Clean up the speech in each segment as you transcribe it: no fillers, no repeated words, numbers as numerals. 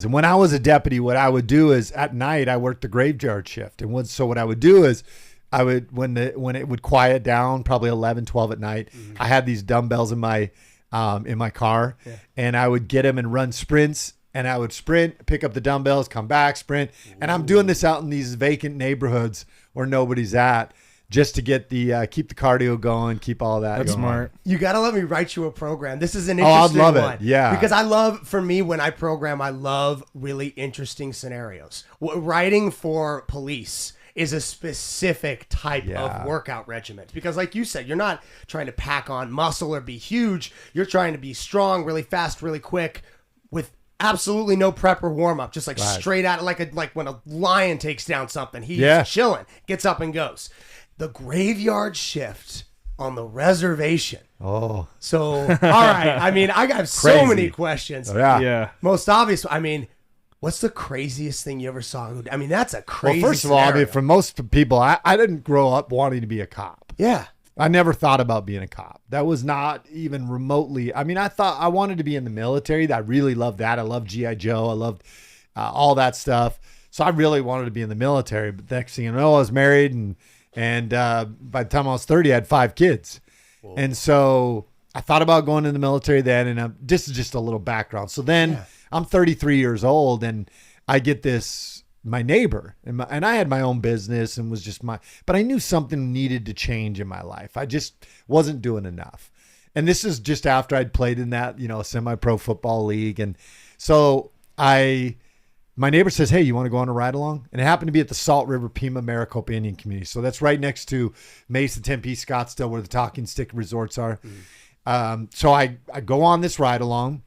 And when I was a deputy, what I would do is at night, I worked the graveyard shift. And so what I would do is I would, when it would quiet down, probably 11, 12 at night, I had these dumbbells in my car, and I would get them and run sprints. And I would sprint, pick up the dumbbells, come back, sprint. And I'm doing this out in these vacant neighborhoods where nobody's at, just to get the keep the cardio going, keep all that. That's going. smart. You got to let me write you a program. This is an interesting I'd love one. it. Yeah. Because for me, when I program, I love really interesting scenarios. Writing for police is a specific type of workout regimen. Because like you said, you're not trying to pack on muscle or be huge. You're trying to be strong, really fast, really quick, with absolutely no prep or warm up, just like straight out, like when a lion takes down something, he's chilling, gets up and goes. The graveyard shift on the reservation. Oh, so all right. I mean, I got so many questions. Yeah. Most obvious. I mean, what's the craziest thing you ever saw? I mean, that's a crazy. Well, first of all, I mean, for most people, I didn't grow up wanting to be a cop. Yeah. I never thought about being a cop. That was not even remotely. I mean, I thought I wanted to be in the military. I really loved that. I loved G.I. Joe. I loved all that stuff. So I really wanted to be in the military. But next thing you know, I was married, and by the time I was 30, I had 5 kids. Whoa. And so I thought about going in the military then. And this is just a little background. So then I'm 33 years old, and I get my neighbor, and I had my own business and was just but I knew something needed to change in my life. I just wasn't doing enough. And this is just after I'd played in that, semi-pro football league. And so my neighbor says, hey, you want to go on a ride along? And it happened to be at the Salt River Pima Maricopa Indian Community. So that's right next to Mesa, Tempe, Scottsdale, where the Talking Stick resorts are. So I go on this ride along.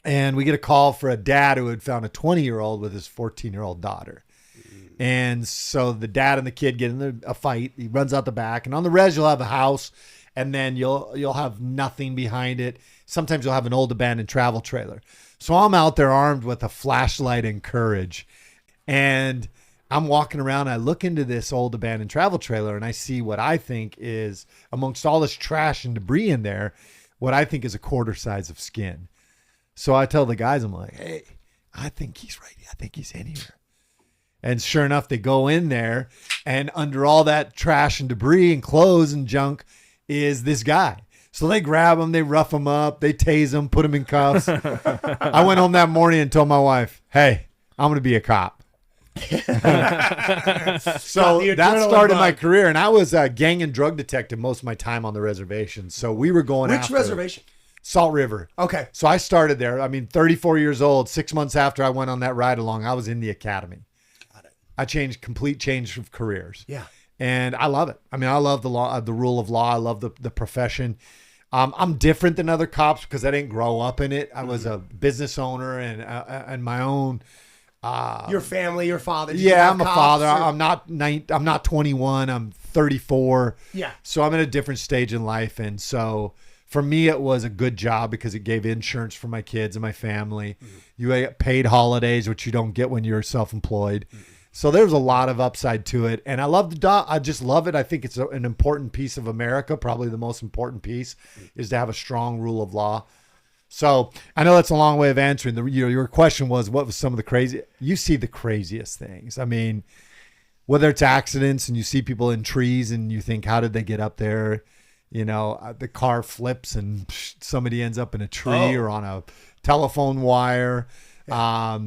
And we get a call for a dad who had found a 20-year-old with his 14-year-old daughter. And so the dad and the kid get in a fight. He runs out the back. And on the res, you'll have a house, and then you'll have nothing behind it. Sometimes you'll have an old abandoned travel trailer. So I'm out there armed with a flashlight and courage. And I'm walking around. I look into this old abandoned travel trailer, and I see what I think is, amongst all this trash and debris in there, what I think is a quarter size of skin. So I tell the guys, I'm like, hey, I think he's right. I think he's in here. And sure enough, they go in there, and under all that trash and debris and clothes and junk is this guy. So they grab him, they rough him up, they tase him, put him in cuffs. I went home that morning and told my wife, hey, I'm going to be a cop. So that started my career. And I was a gang and drug detective most of my time on the reservation. So we were going Which reservation? Salt River. Okay. So I started there. I mean, 34 years old, 6 months after I went on that ride along, I was in the academy. Got it. I complete change of careers. Yeah. And I love it. I mean, I love the law, the rule of law. I love the profession. I'm different than other cops because I didn't grow up in it. I was a business owner and my own. Your family, your father. I'm a father. I'm not 21. I'm 34. Yeah. So I'm in a different stage in life. And so for me, it was a good job because it gave insurance for my kids and my family. Mm-hmm. You get paid holidays, which you don't get when you're self-employed. Mm-hmm. So there's a lot of upside to it. And I just love it. I think it's an important piece of America. Probably the most important piece is to have a strong rule of law. So I know that's a long way of answering. Your question was, what was some of the crazy? You see the craziest things. I mean, whether it's accidents and you see people in trees and you think, how did they get up there? The car flips and somebody ends up in a tree or on a telephone wire. Yeah.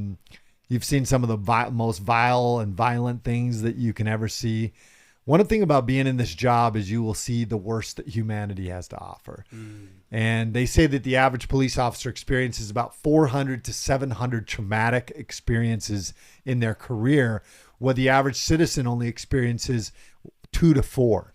You've seen some of the most vile and violent things that you can ever see. One thing about being in this job is you will see the worst that humanity has to offer. Mm. And they say that the average police officer experiences about 400 to 700 traumatic experiences in their career, where the average citizen only experiences 2 to 4.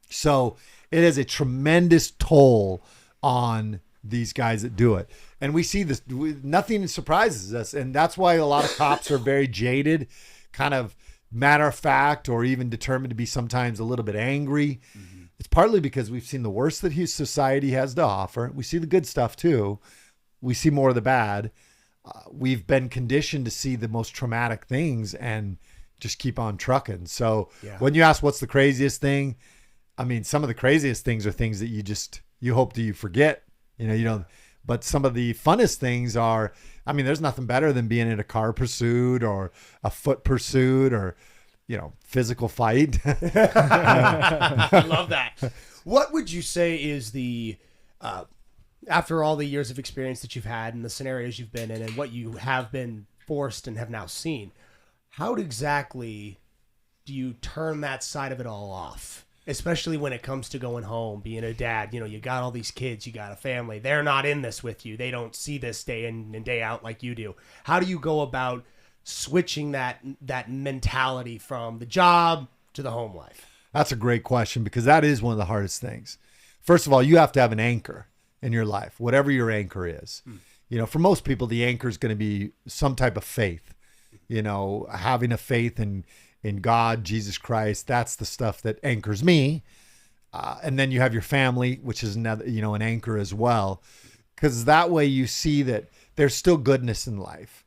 So it is a tremendous toll on these guys that do it. And we see this, nothing surprises us. And that's why a lot of cops are very jaded, kind of matter of fact, or even determined to be sometimes a little bit angry. Mm-hmm. It's partly because we've seen the worst that society has to offer. We see the good stuff too. We see more of the bad. We've been conditioned to see the most traumatic things and just keep on trucking. So when you ask what's the craziest thing, I mean, some of the craziest things are things that you hope that you forget. But some of the funnest things are, I mean, there's nothing better than being in a car pursuit or a foot pursuit or, physical fight. I love that. What would you say is the, after all the years of experience that you've had and the scenarios you've been in and what you have been forced and have now seen, how exactly do you turn that side of it all off? Especially when it comes to going home, being a dad, you got all these kids, you got a family. They're not in this with you. They don't see this day in and day out like you do. How do you go about switching that mentality from the job to the home life? That's a great question, because that is one of the hardest things. First of all, you have to have an anchor in your life, whatever your anchor is. For most people, the anchor is going to be some type of faith, having a faith in God, Jesus Christ. That's the stuff that anchors me. And then you have your family, which is another, an anchor as well, because that way you see that there's still goodness in life.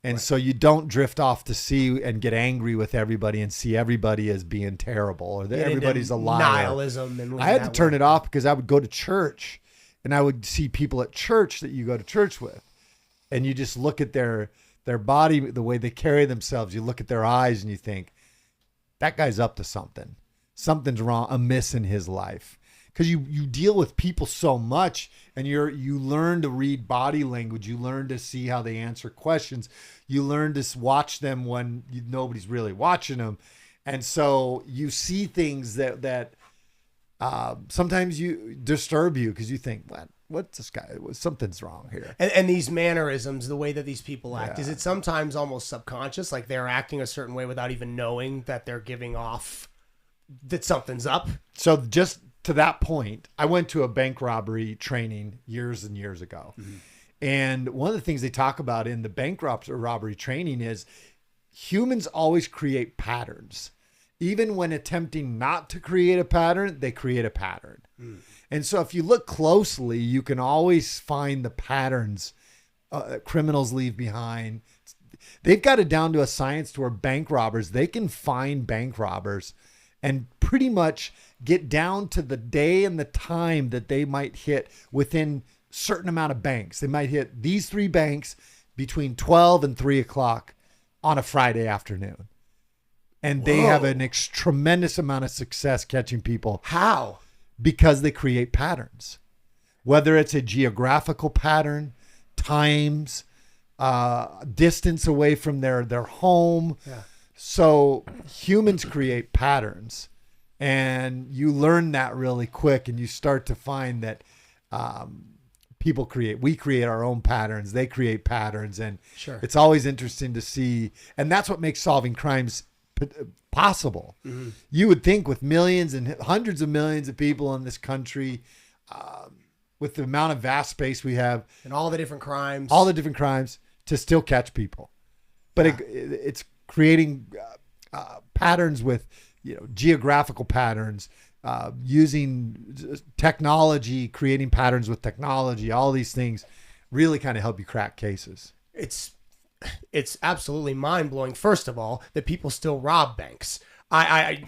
And so you don't drift off to see and get angry with everybody and see everybody as being terrible or that everybody's a liar. Nihilism. And I had to turn it off because I would go to church and I would see people at church that you go to church with, and you just look at their body, the way they carry themselves. You look at their eyes and you think, that guy's up to something. Something's wrong, amiss in his life. Because you deal with people so much, and you learn to read body language. You learn to see how they answer questions. You learn to watch them when nobody's really watching them. And so you see things that sometimes you disturb you because you think, what's this guy? Something's wrong here. And these mannerisms, the way that these people act, is it sometimes almost subconscious? Like they're acting a certain way without even knowing that they're giving off that something's up? So just to that point, I went to a bank robbery training years and years ago. Mm-hmm. And one of the things they talk about in the bank robbery training is humans always create patterns. Even when attempting not to create a pattern, they create a pattern. Mm. And so if you look closely, you can always find the patterns criminals leave behind. They've got it down to a science to where bank robbers, they can find bank robbers and pretty much get down to the day and the time that they might hit within a certain amount of banks. They might hit these 3 banks between 12 and 3 o'clock on a Friday afternoon. And they have an tremendous amount of success catching people. How? Because they create patterns. Whether it's a geographical pattern, times, distance away from their home. Yeah. So humans create patterns, and you learn that really quick, and you start to find that we create our own patterns. They create patterns, and It's always interesting to see. And that's what makes solving crimes possible. Mm-hmm. You would think with millions and hundreds of millions of people in this country, with the amount of vast space we have, and all the different crimes, to still catch people. But it's creating patterns with geographical patterns, using technology, creating patterns with technology. All these things really kind of help you crack cases. It's absolutely mind-blowing, first of all, that people still rob banks. High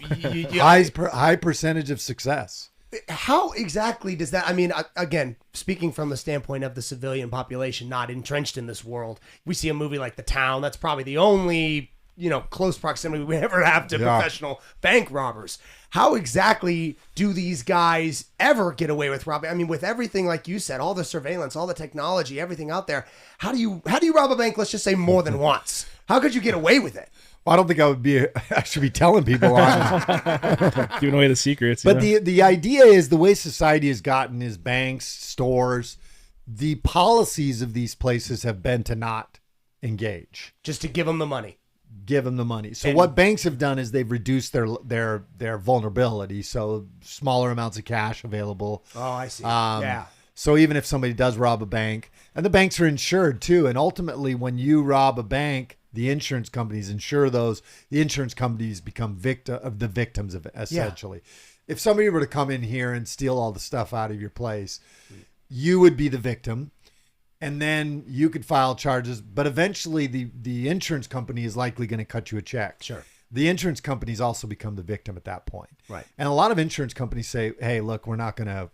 percentage of success. How exactly does that, I mean, again, speaking from the standpoint of the civilian population not entrenched in this world, we see a movie like The Town. That's probably the only, close proximity we ever have to professional bank robbers. How exactly do these guys ever get away with robbing? I mean, with everything, like you said, all the surveillance, all the technology, everything out there, how do you rob a bank, let's just say, more than once? How could you get away with it? Well, I don't think I should be telling people on giving away the secrets. But the idea is, the way society has gotten is banks, stores, the policies of these places have been to not engage. Just to give them the money. So what banks have done is they've reduced their vulnerability. So smaller amounts of cash available. Oh, I see. So even if somebody does rob a bank, and the banks are insured too, and ultimately when you rob a bank, the insurance companies insure those. The insurance companies become victims of it, essentially. Yeah. If somebody were to come in here and steal all the stuff out of your place, you would be the victim. And then you could file charges, but eventually the insurance company is likely going to cut you a check. Sure. The insurance companies also become the victim at that point. Right. And a lot of insurance companies say, hey, look, we're not going to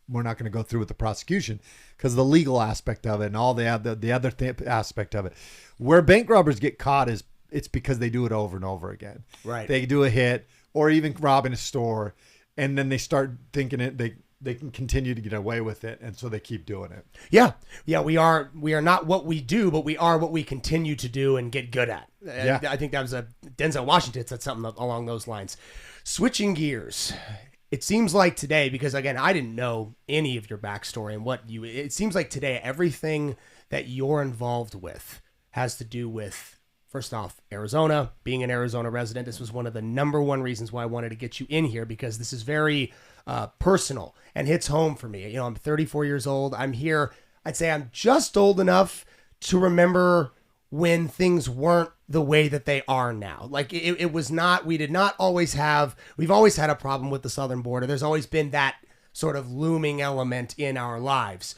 we're not going to go through with the prosecution because the legal aspect of it and all the other aspect of it. Where bank robbers get caught is it's because they do it over and over again. Right. They do a hit or even robbing a store, and then they start thinking they can continue to get away with it, and so they keep doing it. Yeah. We are not what we do, but we are what we continue to do and get good at. Yeah. I think that was Denzel Washington said something along those lines. Switching gears. It seems like today, because again, I didn't know any of your backstory and it seems like today everything that you're involved with has to do with, first off, Arizona, being an Arizona resident. This was one of the number one reasons why I wanted to get you in here, because this is very personal and hits home for me. I'm 34 years old. I'm here. I'd say I'm just old enough to remember when things weren't the way that they are now. Like it was not, we've always had a problem with the southern border. There's always been that sort of looming element in our lives.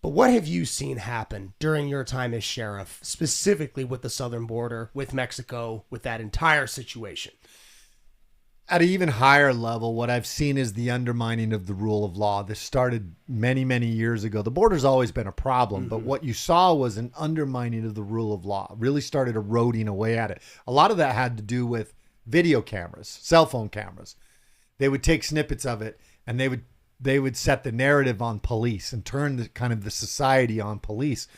But what have you seen happen during your time as sheriff, specifically with the southern border, with Mexico, with that entire situation? At an even higher level, what I've seen is the undermining of the rule of law. This started many, many years ago. The border's always been a problem, but what you saw was an undermining of the rule of law. Really started eroding away at it. A lot of that had to do with video cameras, cell phone cameras. They would take snippets of it, and they would set the narrative on police and turn the society on police.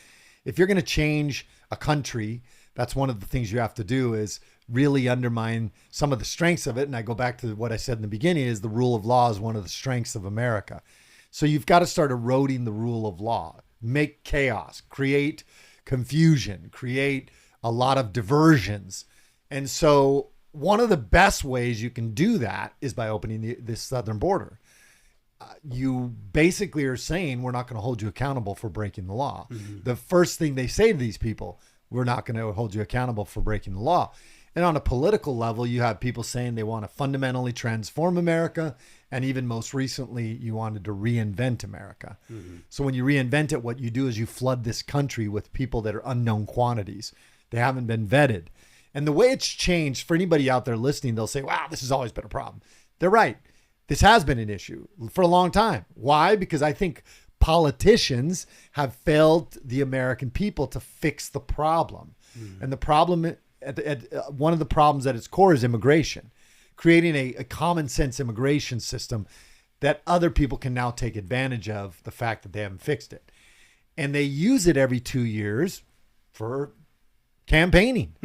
If you're going to change a country, that's one of the things you have to do is really undermine some of the strengths of it. And I go back to what I said in the beginning is the rule of law is one of the strengths of America. So you've got to start eroding the rule of law, make chaos, create confusion, create a lot of diversions. And so one of the best ways you can do that is by opening this southern border. You basically are saying we're not going to hold you accountable for breaking the law. The first thing they say to these people, we're not going to hold you accountable for breaking the law. And on a political level, you have people saying they want to fundamentally transform America. And even most recently, you wanted to reinvent America. So when you reinvent it, what you do is you flood this country with people that are unknown quantities. They haven't been vetted. And the way it's changed, for anybody out there listening, they'll say, wow, this has always been a problem. They're right. This has been an issue for a long time. Why? Because I think politicians have failed the American people to fix the problem. And the problem, one of the problems at its core is immigration, creating a common sense immigration system that other people can now take advantage of the fact that they haven't fixed it. And they use it every 2 years for campaigning.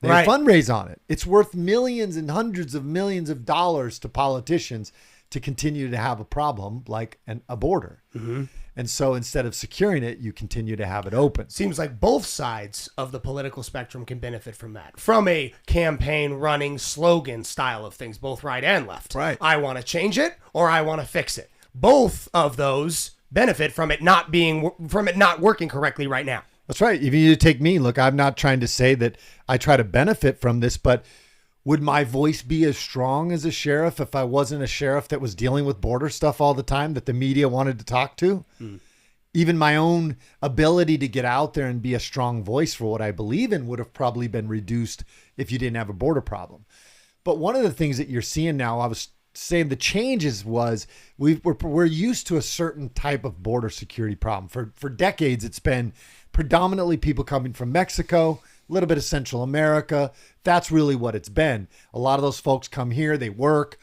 They fundraise on it. It's worth millions and hundreds of millions of dollars to politicians to continue to have a problem like a border. And so instead of securing it, you continue to have it open. Seems like both sides of the political spectrum can benefit from that. From a campaign running slogan style of things, both right and left. Right. I want to change it or I want to fix it. Both of those benefit from it not working correctly right now. That's right. Even you take me, look, I'm not trying to say that I try to benefit from this, but would my voice be as strong as a sheriff if I wasn't a sheriff that was dealing with border stuff all the time that the media wanted to talk to? Even my own ability to get out there and be a strong voice for what I believe in would have probably been reduced if you didn't have a border problem. But one of the things that you're seeing now, I was saying the changes was we're used to a certain type of border security problem. For decades, it's been predominantly people coming from Mexico, a little bit of Central America. That's really what it's been. A lot of those folks come here, they work,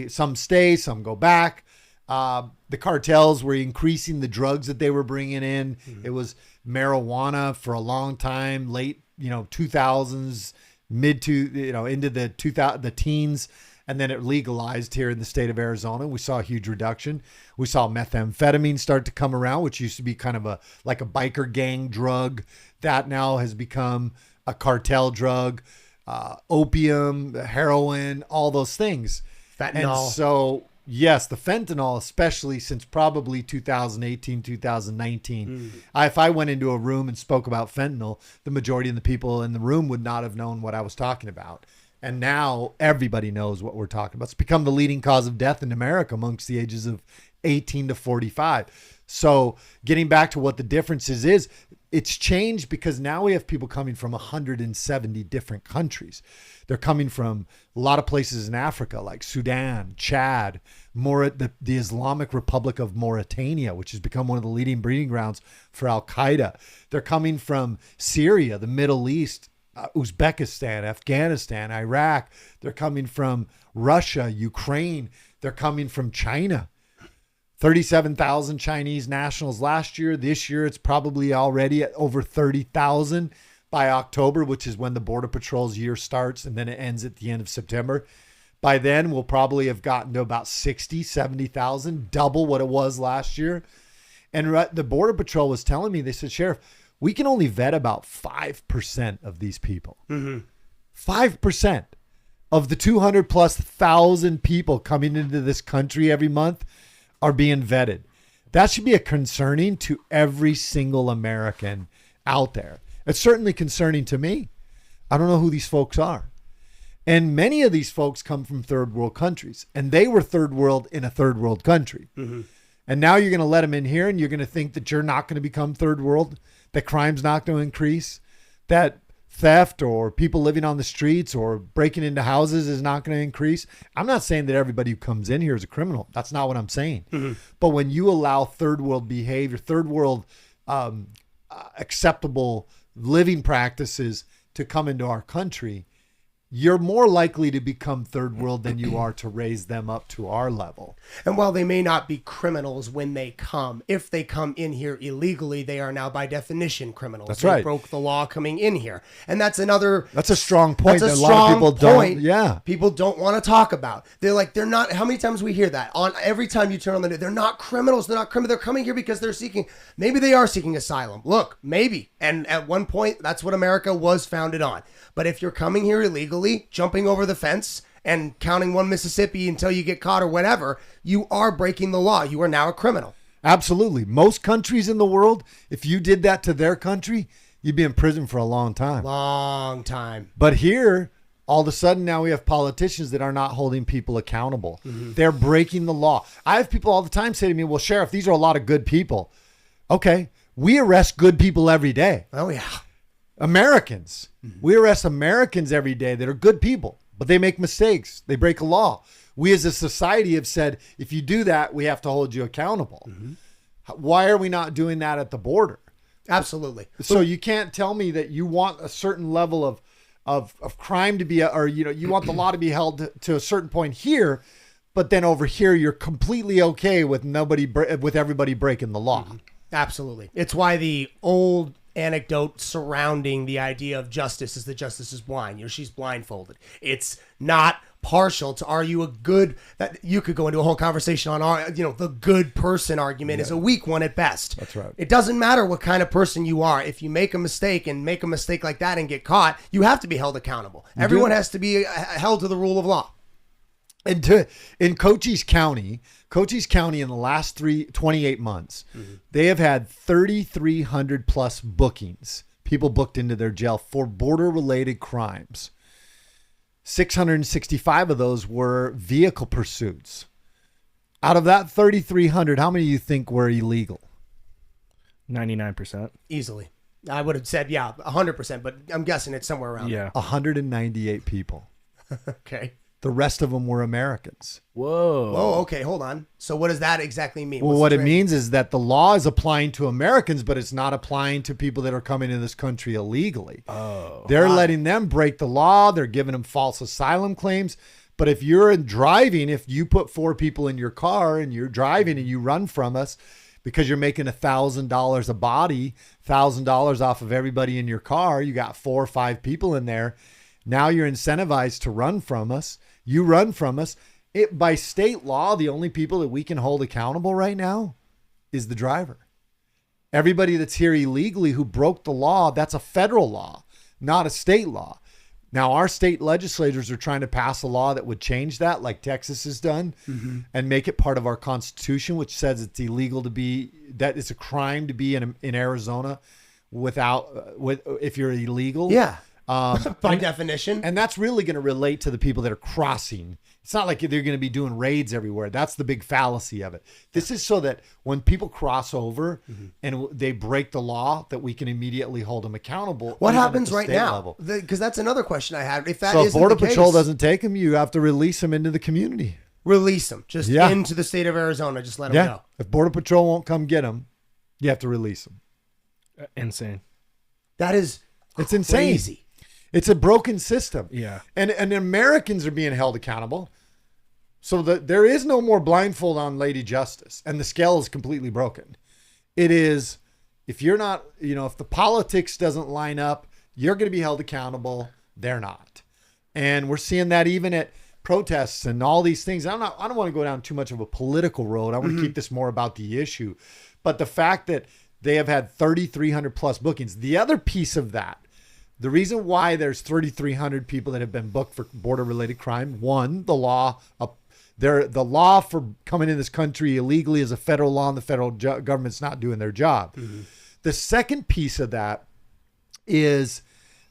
some stay, some go back. The cartels were increasing the drugs that they were bringing in. It was marijuana for a long time, late 2000s, into the teens. And then it legalized here in the state of Arizona. We saw a huge reduction. We saw methamphetamine start to come around, which used to be kind of like a biker gang drug. That now has become a cartel drug, opium, heroin, all those things. Fentanyl. And so, yes, the fentanyl, especially since probably 2018, 2019. If I went into a room and spoke about fentanyl, the majority of the people in the room would not have known what I was talking about. And now everybody knows what we're talking about. It's become the leading cause of death in America amongst the ages of 18 to 45. So getting back to what the differences is, it's changed because now we have people coming from 170 different countries. They're coming from a lot of places in Africa, like Sudan, Chad, the Islamic Republic of Mauritania, which has become one of the leading breeding grounds for Al-Qaeda. They're coming from Syria, the Middle East, Uzbekistan, Afghanistan, Iraq. They're coming from Russia, Ukraine. They're coming from China. 37,000 Chinese nationals last year. This year, it's probably already at over 30,000 by October, which is when the Border Patrol's year starts, and then it ends at the end of September. By then, we'll probably have gotten to about 60, 70,000, double what it was last year. And the Border Patrol was telling me, they said, Sheriff, we can only vet about 5% of these people. 5% of the 200 plus thousand people coming into this country every month are being vetted. That should be a concerning to every single American out there. It's certainly concerning to me. I don't know who these folks are. And many of these folks come from third world countries, and they were third world in a third world country. And now you're going to let them in here, and you're going to think that you're not going to become third world, that crime's not going to increase, that theft or people living on the streets or breaking into houses is not going to increase. I'm not saying that everybody who comes in here is a criminal. That's not what I'm saying. But when you allow third world behavior, third world acceptable living practices to come into our country, you're more likely to become third world than you are to raise them up to our level. And while they may not be criminals when they come, if they come in here illegally, they are now by definition criminals. That's they right. broke the law coming in here. And that's a strong point that that a lot of people don't. Yeah. People don't want to talk about. They're not, how many times we hear that? On every time you turn on the news, they're not criminals. They're not criminals. They're coming here because maybe they are seeking asylum. Look, maybe. And at one point, that's what America was founded on. But if you're coming here illegally, jumping over the fence and counting one Mississippi until you get caught or whatever, you are breaking the law. You are now a criminal. Absolutely. Most countries in the world, if you did that to their country, you'd be in prison for a long time. Long time. But here, all of a sudden now we have politicians that are not holding people accountable. They're breaking the law. I have people all the time say to me, well, Sheriff, these are a lot of good people. Okay. We arrest good people every day. Oh, yeah. Americans. We arrest Americans every day that are good people, but they make mistakes. They break a law. We as a society have said, if you do that, we have to hold you accountable. Why are we not doing that at the border? Absolutely. So you can't tell me that you want a certain level of crime to be, you want the law to be held to a certain point here, but then over here, you're completely okay with everybody breaking the law. Absolutely. It's why the old anecdote surrounding the idea of justice is that justice is blind. She's blindfolded. It's not partial to, are you a good, that you could go into a whole conversation on, the good person argument is a weak one at best. That's right. It doesn't matter what kind of person you are. If you make a mistake like that and get caught, you have to be held accountable. Everyone has to be held to the rule of law. And in Cochise County in the last 28 months, they have had 3,300 plus bookings, people booked into their jail for border-related crimes. 665 of those were vehicle pursuits. Out of that 3,300, how many do you think were illegal? 99%. Easily. I would have said, 100%, but I'm guessing it's somewhere around there. 198 people. Okay. The rest of them were Americans. Whoa, okay, hold on. So what does that exactly mean? Well, what it means is that the law is applying to Americans, but it's not applying to people that are coming into this country illegally. They're letting them break the law. They're giving them false asylum claims. But if you're driving, if you put 4 people in your car and you're driving and you run from us because you're making $1,000 a body, $1,000 off of everybody in your car, you got 4 or 5 people in there. Now you're incentivized to run from us. You run from us. By state law, the only people that we can hold accountable right now is the driver. Everybody that's here illegally who broke the law, that's a federal law, not a state law. Now, our state legislators are trying to pass a law that would change that, like Texas has done, and make it part of our Constitution, which says it's illegal to be, that it's a crime to be in Arizona if you're illegal. Yeah. By definition. And that's really going to relate to the people that are crossing. It's not like they're going to be doing raids everywhere. That's the big fallacy of it. This is so that when people cross over and they break the law, that we can immediately hold them accountable. What even at happens the right state now? level. Because that's another question I had. If that So if isn't Border the Patrol case, doesn't take them, you have to release them into the community. release them just Yeah. into the state of Arizona. Just let them Yeah. go. If Border Patrol won't come get them, you have to release them. Insane. That is It's insane. crazy. It's a broken system. Yeah. And Americans are being held accountable. So that there is no more blindfold on Lady Justice, and the scale is completely broken. It is, if you're not, if the politics doesn't line up, you're going to be held accountable. They're not. And we're seeing that even at protests and all these things. I don't want to go down too much of a political road. I want to keep this more about the issue. But the fact that they have had 3,300 plus bookings. The other piece of that, the reason why there's 3,300 people that have been booked for border-related crime, one, the law for coming in this country illegally is a federal law, and the federal government's not doing their job. The second piece of that is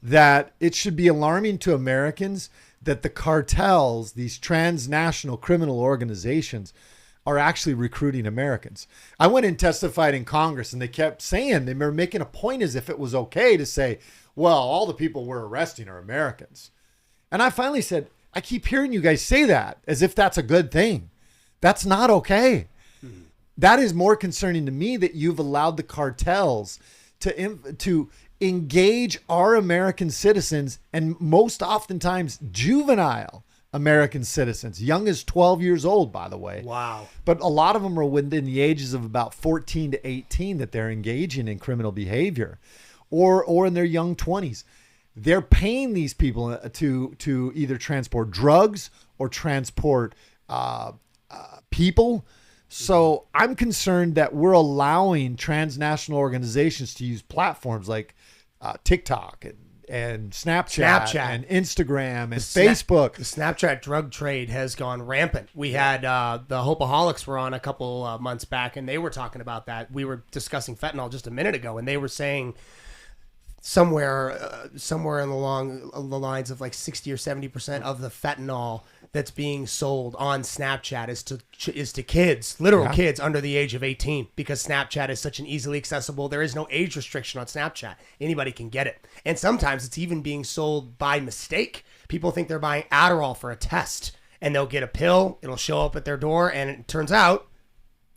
that it should be alarming to Americans that the cartels, these transnational criminal organizations, are actually recruiting Americans. I went and testified in Congress, and they kept saying, they were making a point as if it was okay to say, well, all the people we're arresting are Americans. And I finally said, I keep hearing you guys say that as if that's a good thing. That's not okay. That is more concerning to me, that you've allowed the cartels to engage our American citizens, and most oftentimes juvenile American citizens, young as 12 years old, by the way. Wow. But a lot of them are within the ages of about 14 to 18 that they're engaging in criminal behavior, or in their young 20s. They're paying these people to either transport drugs or transport people. So I'm concerned that we're allowing transnational organizations to use platforms like TikTok and Snapchat and Instagram and Facebook. The Snapchat drug trade has gone rampant. We had the Hopeaholics were on a couple months back, and they were talking about that. We were discussing fentanyl just a minute ago, and they were saying somewhere along the lines of like 60 or 70% of the fentanyl that's being sold on Snapchat is to kids, literal kids under the age of 18, because Snapchat is such an easily accessible. There is no age restriction on Snapchat. Anybody can get it. And sometimes it's even being sold by mistake. People think they're buying Adderall for a test, and they'll get a pill. It'll show up at their door, and it turns out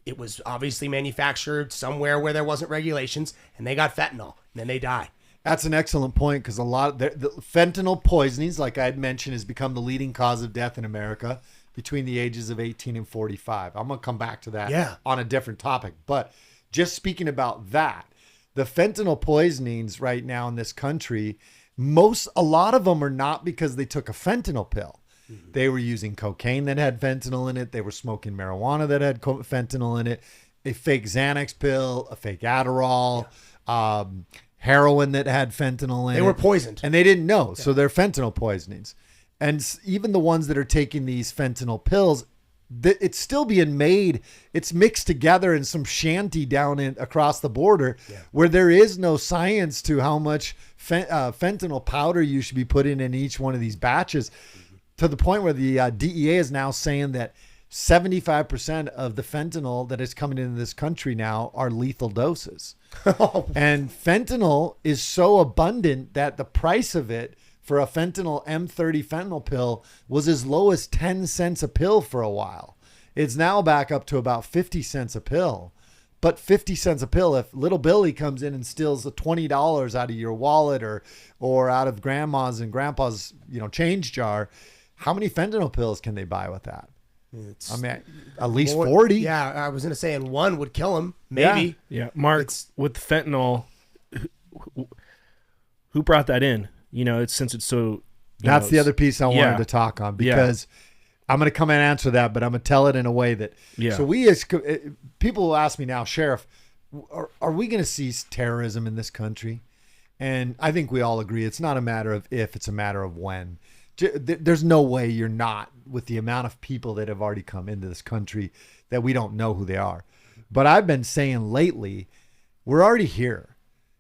it was obviously manufactured somewhere where there wasn't regulations, and they got fentanyl, and then they die. That's an excellent point, because a lot of the fentanyl poisonings, like I had mentioned, has become the leading cause of death in America between the ages of 18 and 45. I'm going to come back to that on a different topic. But just speaking about that, the fentanyl poisonings right now in this country, a lot of them are not because they took a fentanyl pill. They were using cocaine that had fentanyl in it. They were smoking marijuana that had fentanyl in it, a fake Xanax pill, a fake Adderall, heroin that had fentanyl in it. They were poisoned. And they didn't know. So they're fentanyl poisonings. And even the ones that are taking these fentanyl pills, it's still being made. It's mixed together in some shanty down across the border where there is no science to how much fentanyl powder you should be putting in each one of these batches, to the point where the DEA is now saying that 75% of the fentanyl that is coming into this country now are lethal doses. And fentanyl is so abundant that the price of it for a fentanyl M30 fentanyl pill was as low as 10 cents a pill for a while. It's now back up to about 50 cents a pill. But 50 cents a pill, if little Billy comes in and steals the $20 out of your wallet or out of grandma's and grandpa's, change jar, how many fentanyl pills can they buy with that? At least 40. Yeah, I was going to say, and one would kill him, maybe. Yeah, Mark, with fentanyl, who brought that in? Since it's so... That's the other piece I wanted to talk on, because I'm going to come and answer that, but I'm going to tell it in a way that... So people will ask me now, Sheriff, are we going to see terrorism in this country? And I think we all agree it's not a matter of if, it's a matter of when. There's no way you're not, with the amount of people that have already come into this country, that we don't know who they are. But I've been saying lately, we're already here.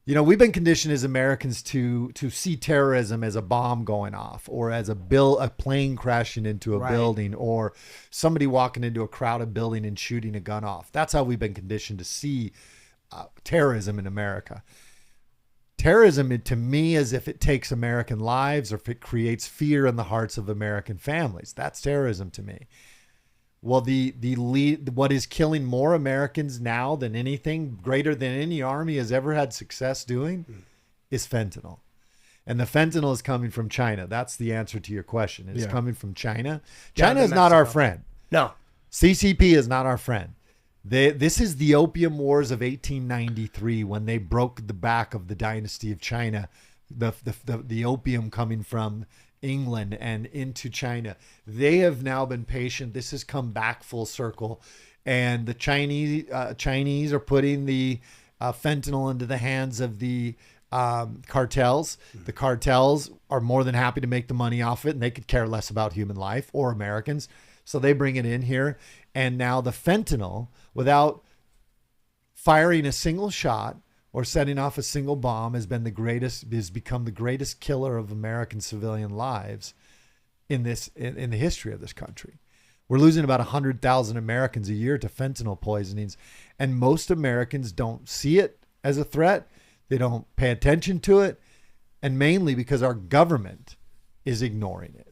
You know, we've been conditioned as Americans to see terrorism as a bomb going off, or as a plane crashing into a building, or somebody walking into a crowded building and shooting a gun off. That's how we've been conditioned to see terrorism in America. Terrorism, to me, is if it takes American lives or if it creates fear in the hearts of American families. That's terrorism to me. Well, what is killing more Americans now than anything, greater than any army has ever had success doing, is fentanyl. And the fentanyl is coming from China. That's the answer to your question. It's coming from China. China is not our friend. No. CCP is not our friend. This is the Opium Wars of 1893, when they broke the back of the dynasty of China, the opium coming from England and into China. They have now been patient. This has come back full circle, and the Chinese are putting the fentanyl into the hands of the cartels. The cartels are more than happy to make the money off it, and they could care less about human life or Americans. So they bring it in here, and now the fentanyl, without firing a single shot or setting off a single bomb, has become the greatest killer of American civilian lives in the history of this country. We're losing about 100,000 Americans a year to fentanyl poisonings, and most Americans don't see it as a threat. They don't pay attention to it, and mainly because our government is ignoring it.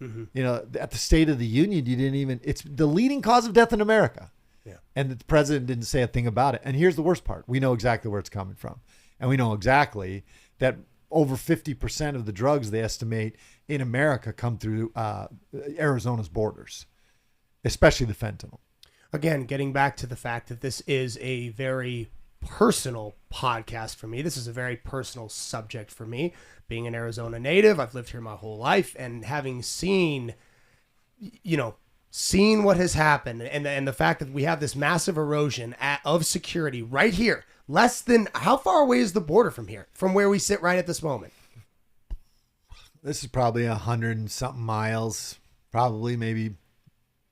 Mm-hmm. You know, at the State of the Union, it's the leading cause of death in America. Yeah. And the president didn't say a thing about it. And here's the worst part. We know exactly where it's coming from. And we know exactly that over 50% of the drugs they estimate in America come through Arizona's borders, especially the fentanyl. Again, getting back to the fact that this is a very personal podcast for me. This is a very personal subject for me. Being an Arizona native, I've lived here my whole life, and having seen what has happened, and the fact that we have this massive erosion of security right here. Less than, how far away is the border from here, from where we sit right at this moment? This is probably 100 and something miles, probably maybe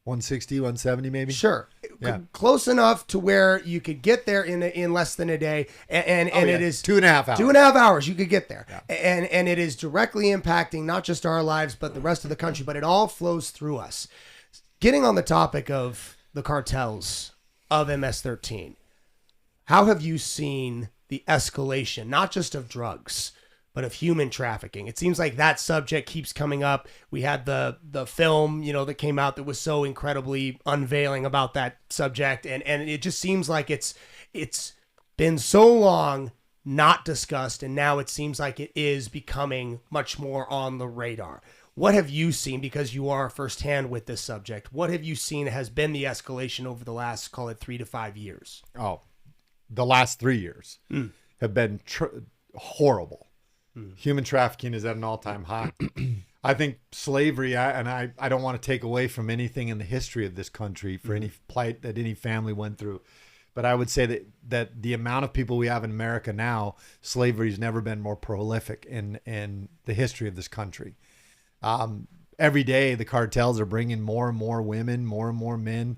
160, 170 maybe. Sure. Yeah. Close enough to where you could get there in less than a day. And it is 2.5 hours. 2.5 hours you could get there. Yeah. And it is directly impacting not just our lives, but the rest of the country. But it all flows through us. Getting on the topic of the cartels of MS-13, how have you seen the escalation, not just of drugs, but of human trafficking? It seems like that subject keeps coming up. We had the film, that came out that was so incredibly unveiling about that subject, and it just seems like it's been so long not discussed, and now it seems like it is becoming much more on the radar. What have you seen, because you are firsthand with this subject? What have you seen has been the escalation over the last, call it 3 to 5 years? Oh, the last 3 years have been horrible. Human trafficking is at an all-time high. I think slavery, I don't want to take away from anything in the history of this country for any plight that any family went through, but I would say that the amount of people we have in America now, slavery's never been more prolific in the history of this country. Every day the cartels are bringing more and more women, more and more men.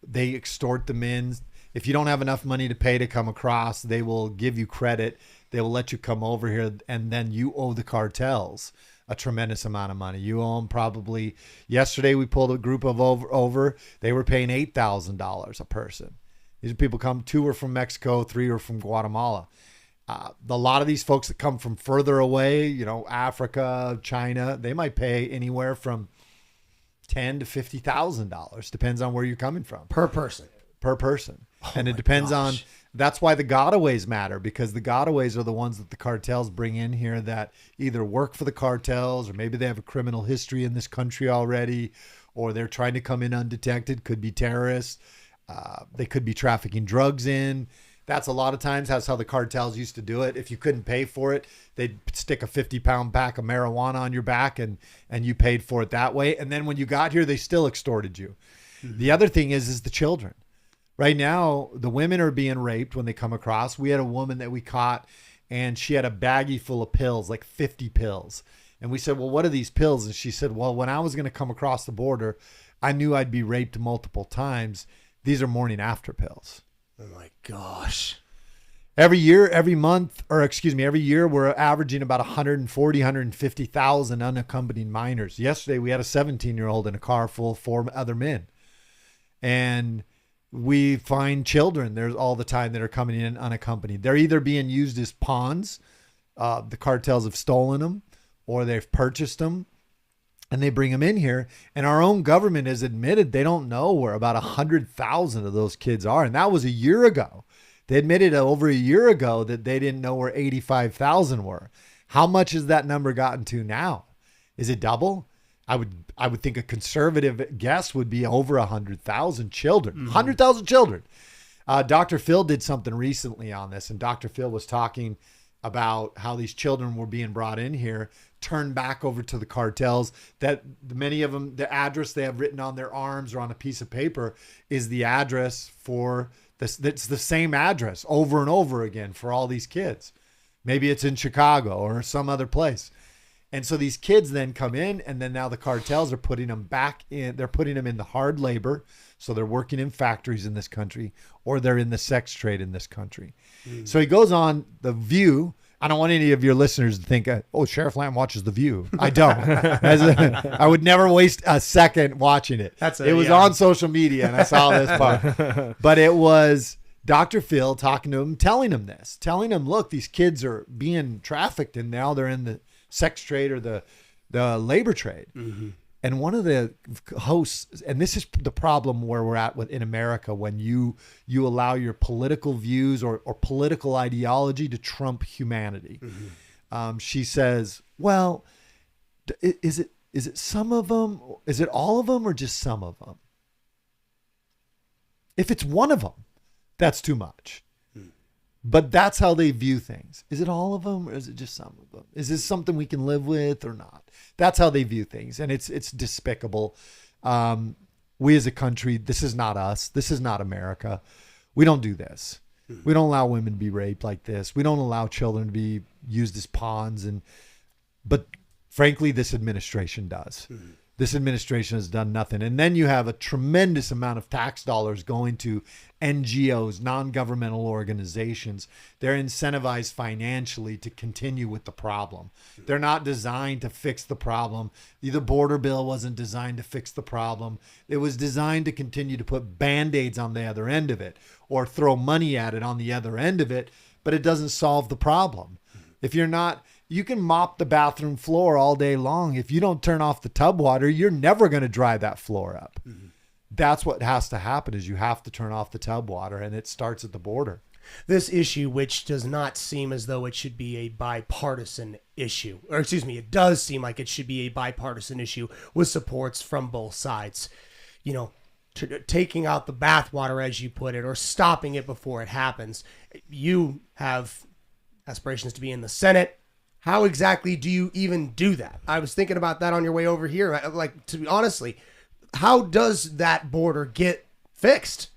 They extort the men. If you don't have enough money to pay to come across, they will give you credit. They will let you come over here, and then you owe the cartels a tremendous amount of money. You owe them probably, yesterday we pulled a group of over, they were paying $8,000 a person. These people come, 2 are from Mexico, 3 are from Guatemala. A lot of these folks that come from further away, Africa, China, they might pay anywhere from $10,000 to $50,000, depends on where you're coming from. Per person. And it depends on, that's why the gotaways matter, because the gotaways are the ones that the cartels bring in here that either work for the cartels, or maybe they have a criminal history in this country already, or they're trying to come in undetected, could be terrorists. They could be trafficking drugs in. That's a lot of times, that's how the cartels used to do it. If you couldn't pay for it, they'd stick a 50-pound pack of marijuana on your back and you paid for it that way. And then when you got here, they still extorted you. Mm-hmm. The other thing is the children. Right now, the women are being raped when they come across. We had a woman that we caught, and she had a baggie full of pills, like 50 pills. And we said, well, what are these pills? And she said, well, when I was going to come across the border, I knew I'd be raped multiple times. These are morning after pills. Oh my gosh. every year, we're averaging about 140, 150,000 unaccompanied minors. Yesterday, we had a 17-year-old in a car full of 4 other men. And we find children there's all the time that are coming in unaccompanied. They're either being used as pawns. The cartels have stolen them, or they've purchased them, and they bring them in here. And our own government has admitted they don't know where about 100,000 of those kids are. And that was a year ago. They admitted over a year ago that they didn't know where 85,000 were. How much has that number gotten to now? Is it double? I would think a conservative guess would be over 100,000 children. 100,000 children. Dr. Phil did something recently on this, and Dr. Phil was talking about how these children were being brought in here, turned back over to the cartels, that many of them, the address they have written on their arms or on a piece of paper is the address for this. It's the same address over and over again for all these kids. Maybe it's in Chicago or some other place. And so these kids then come in, and then now the cartels are putting them back in. They're putting them in the hard labor. So they're working in factories in this country, or they're in the sex trade in this country. So he goes on The View. I don't want any of your listeners to think, oh, Sheriff Lamb watches The View. I don't. I would never waste a second watching it. It was on social media, and I saw this part. But it was Dr. Phil talking to him, telling him this, telling him, look, these kids are being trafficked, and now they're in the sex trade or the labor trade. And one of the hosts, and this is the problem where we're at in America, when you allow your political views or political ideology to trump humanity. She says, well, is it some of them? Is it all of them, or just some of them? If it's one of them, that's too much. But that's how they view things. Is it all of them, or is it just some of them? Is this something we can live with or not? That's how they view things. And it's despicable. We as a country, this is not us. This is not America. We don't do this. We don't allow women to be raped like this. We don't allow children to be used as pawns. But frankly, this administration does. This administration has done nothing. And then you have a tremendous amount of tax dollars going to NGOs, non-governmental organizations. They're incentivized financially to continue with the problem. They're not designed to fix the problem. The border bill wasn't designed to fix the problem. It was designed to continue to put Band-Aids on the other end of it, or throw money at it on the other end of it, but it doesn't solve the problem. If you're not... You can mop the bathroom floor all day long. If you don't turn off the tub water, you're never going to dry that floor up. That's what has to happen, is you have to turn off the tub water, and it starts at the border. This issue, which does not seem as though it should be a bipartisan issue, or excuse me, it does seem like it should be a bipartisan issue with supports from both sides. You know, taking out the bathwater, as you put it, or stopping it before it happens. You have aspirations to be in the Senate. How exactly do you even do that? I was thinking about that on your way over here. Like, to be honestly, how does that border get fixed?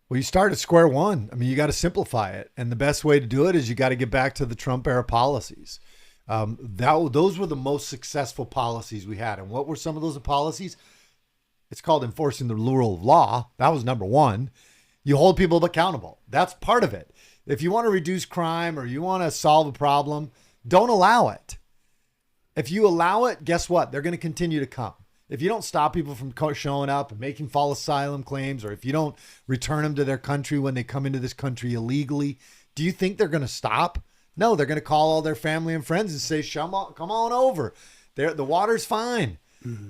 Well, you start at square one. I mean, you got to simplify it. And the best way to do it is you got to get back to the Trump era policies. Those were the most successful policies we had. And what were some of those policies? It's called enforcing the rule of law. That was number one. You hold people accountable. That's part of it. If you want to reduce crime or you want to solve a problem, don't allow it. If you allow it, guess what? They're going to continue to come. If you don't stop people from showing up and making false asylum claims, or if you don't return them to their country when they come into this country illegally, do you think they're going to stop? No, they're going to call all their family and friends and say, come on over. The water's fine.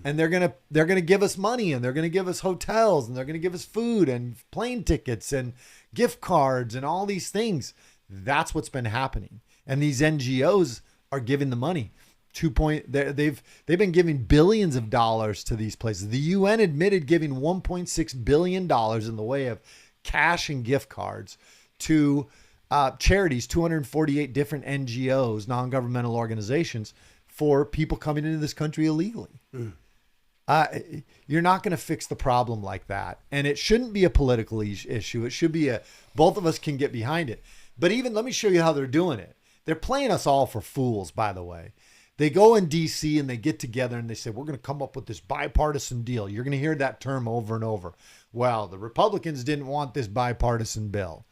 And they're gonna give us money, and they're gonna give us hotels, and they're gonna give us food and plane tickets and gift cards and all these things. That's what's been happening. And these NGOs are giving the money. They've been giving billions of dollars to these places. The UN admitted giving $1.6 billion in the way of cash and gift cards to charities, 248 different NGOs, non-governmental organizations, for people coming into this country illegally. You're not going to fix the problem like that. And it shouldn't be a political issue. It should be both of us can get behind it. But even, let me show you how they're doing it. They're playing us all for fools, by the way. They go in DC and they get together and they say, we're going to come up with this bipartisan deal. You're going to hear that term over and over. Well, the Republicans didn't want this bipartisan bill.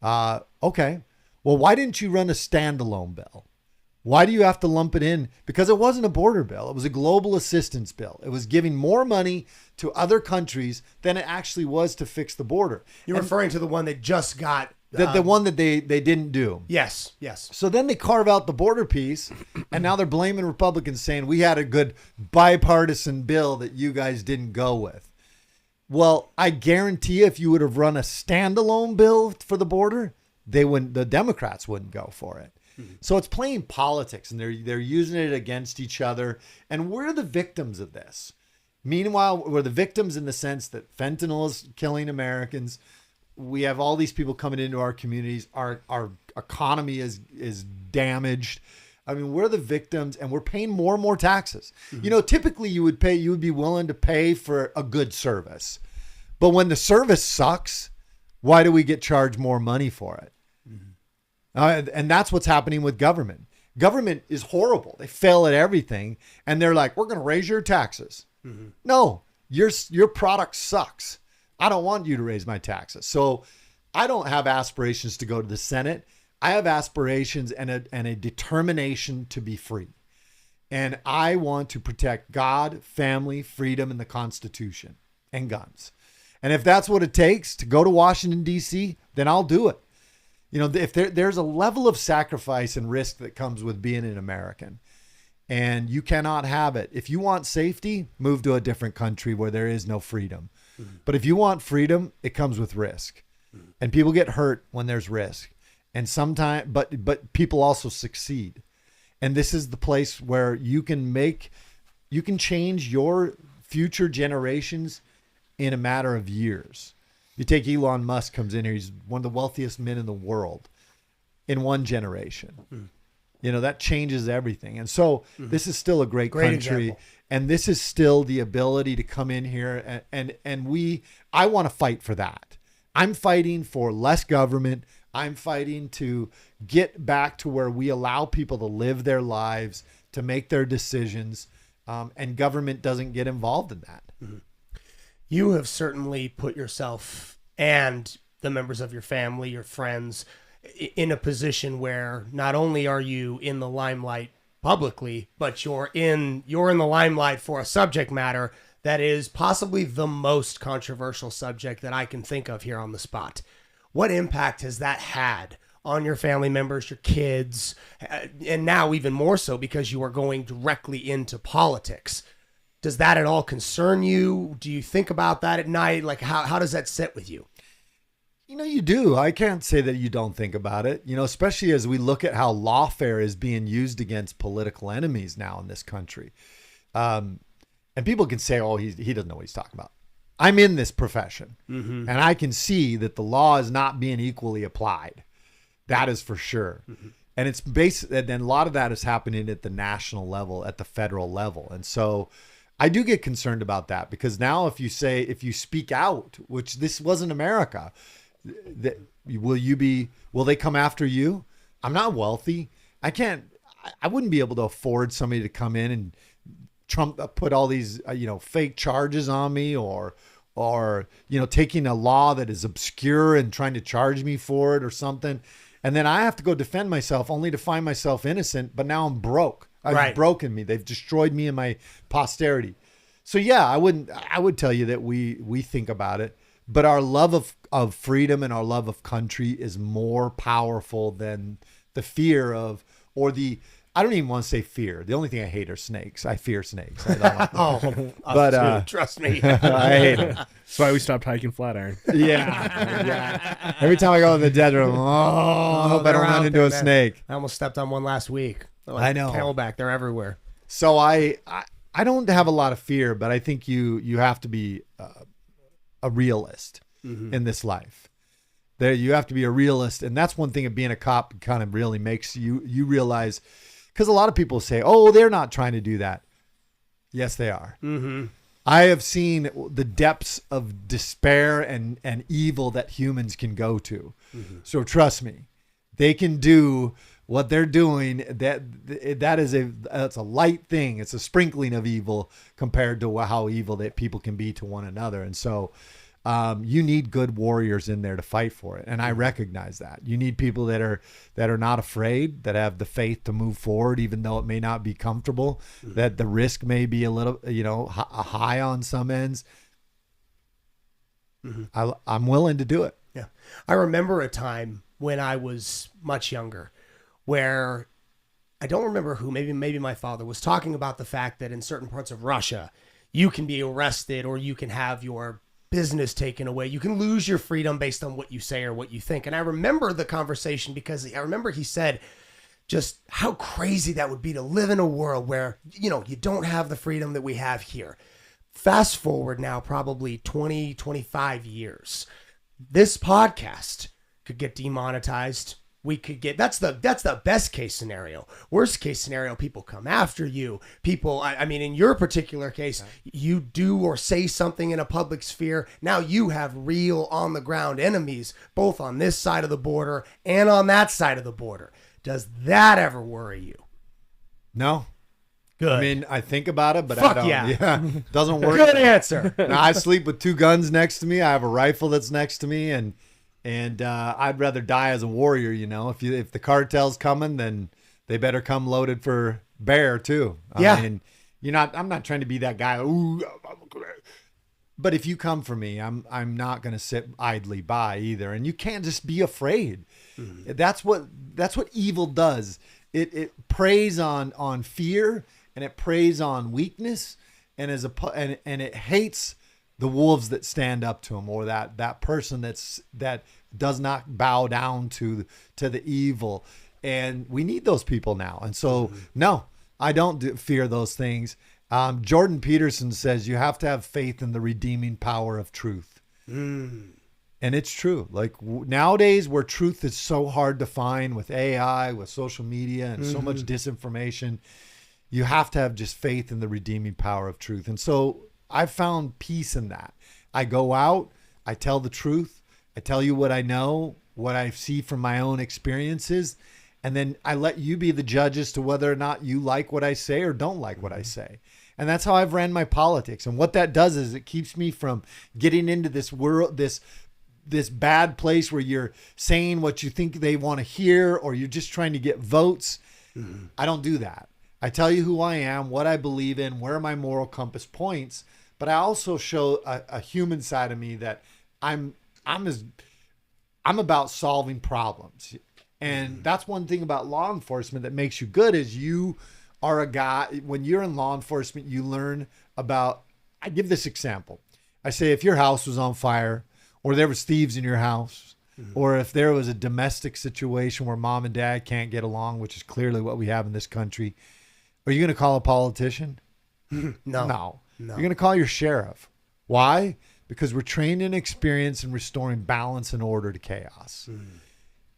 Okay. Well, why didn't you run a standalone bill? Why do you have to lump it in? Because it wasn't a border bill. It was a global assistance bill. It was giving more money to other countries than it actually was to fix the border. You're referring to the one that just got... The one that they didn't do. Yes. So then they carve out the border piece, and now they're blaming Republicans, saying we had a good bipartisan bill that you guys didn't go with. Well, I guarantee if you would have run a standalone bill for the border, the Democrats wouldn't go for it. So it's playing politics, and they're using it against each other. And we're the victims of this. Meanwhile, we're the victims in the sense that fentanyl is killing Americans. We have all these people coming into our communities. Our economy is damaged. I mean, we're the victims, and we're paying more and more taxes. Typically you would be willing to pay for a good service. But when the service sucks, why do we get charged more money for it? And that's what's happening with government. Government is horrible. They fail at everything, and they're like, we're going to raise your taxes. No, your product sucks. I don't want you to raise my taxes. So I don't have aspirations to go to the Senate. I have aspirations and a determination to be free. And I want to protect God, family, freedom, and the Constitution and guns. And if that's what it takes to go to Washington, D.C., then I'll do it. If there's a level of sacrifice and risk that comes with being an American, and you cannot have it. If you want safety, move to a different country where there is no freedom. But if you want freedom, it comes with risk. And people get hurt when there's risk. And sometimes, but people also succeed. And this is the place where you can change your future generations in a matter of years. You take Elon Musk comes in here, he's one of the wealthiest men in the world in one generation. That changes everything. And so this is still a great country. Example. And this is still the ability to come in here and I want to fight for that. I'm fighting for less government. I'm fighting to get back to where we allow people to live their lives, to make their decisions, and government doesn't get involved in that. You have certainly put yourself and the members of your family, your friends, in a position where not only are you in the limelight publicly, but you're in the limelight for a subject matter that is possibly the most controversial subject that I can think of here on the spot. What impact has that had on your family members, your kids, and now even more so because you are going directly into politics? Does that at all concern you? Do you think about that at night? Like how does that sit with you? You do. I can't say that you don't think about it, especially as we look at how lawfare is being used against political enemies now in this country. And people can say, oh, he doesn't know what he's talking about. I'm in this profession and I can see that the law is not being equally applied. That is for sure. And it's and then a lot of that is happening at the national level, at the federal level. And so I do get concerned about that because now if you speak out, which this wasn't America, will they come after you? I'm not wealthy. I wouldn't be able to afford somebody to come in and put all these, fake charges on me or taking a law that is obscure and trying to charge me for it or something. And then I have to go defend myself only to find myself innocent, but now I'm broke. I've broken me. They've destroyed me and my posterity. So yeah, I would tell you that we think about it. But our love of freedom and our love of country is more powerful than the fear of, I don't even want to say fear. The only thing I hate are snakes. I fear snakes. I don't Trust me. I hate them. That's why we stopped hiking Flatiron. Yeah. Every time I go in the desert, I hope I don't run into a snake. I almost stepped on one last week. I know. Camelback, they're everywhere. So I don't have a lot of fear, but I think you have to be a realist in this life. You have to be a realist, and that's one thing of being a cop kind of really makes you realize, because a lot of people say, "Oh, they're not trying to do that." Yes, they are. I have seen the depths of despair and evil that humans can go to. So trust me, they can do what they're doing. That's a light thing. It's a sprinkling of evil compared to how evil that people can be to one another. And so You need good warriors in there to fight for it, and I recognize that. You need people that are not afraid, that have the faith to move forward, even though it may not be comfortable, that the risk may be a little, high on some ends. I'm willing to do it. Yeah. I remember a time when I was much younger where I don't remember who, maybe my father was talking about the fact that in certain parts of Russia, you can be arrested or you can have your business taken away. You can lose your freedom based on what you say or what you think. And I remember the conversation because I remember he said just how crazy that would be to live in a world where, you don't have the freedom that we have here. Fast forward now, probably 20, 25 years. This podcast could get demonetized. We could get, that's the best case scenario. Worst case scenario, people come after you. People, I mean, in your particular case, you do or say something in a public sphere. Now you have real on the ground enemies, both on this side of the border and on that side of the border. Does that ever worry you? No. Good. I mean, I think about it, but Fuck I don't. yeah. Doesn't work. Good answer. Now, I sleep with 2 guns next to me. I have a rifle that's next to me, and I'd rather die as a warrior. If the cartel's coming, then they better come loaded for bear too. Yeah. I mean, I'm not trying to be that guy. Ooh, but if you come for me, I'm not going to sit idly by either. And you can't just be afraid. Mm-hmm. That's what evil does. It preys on fear, and it preys on weakness, and and it hates the wolves that stand up to him, or that person that does not bow down to the evil. And we need those people now. And so, no, I don't fear those things. Jordan Peterson says you have to have faith in the redeeming power of truth. And it's true. Like nowadays, where truth is so hard to find with AI, with social media, and so much disinformation, you have to have just faith in the redeeming power of truth. And so I've found peace in that. I go out, I tell the truth, I tell you what I know, what I see from my own experiences, and then I let you be the judge as to whether or not you like what I say or don't like what I say. And that's how I've ran my politics. And what that does is it keeps me from getting into this world, this bad place where you're saying what you think they want to hear, or you're just trying to get votes. I don't do that. I tell you who I am, what I believe in, where my moral compass points, but I also show a human side of me that I'm about solving problems. And that's one thing about law enforcement that makes you good, is you are a guy, when you're in law enforcement, you learn about, I give this example. I say, if your house was on fire, or there was thieves in your house, or if there was a domestic situation where mom and dad can't get along, which is clearly what we have in this country, are you going to call a politician? No. You're going to call your sheriff. Why? Because we're trained and experienced in restoring balance and order to chaos.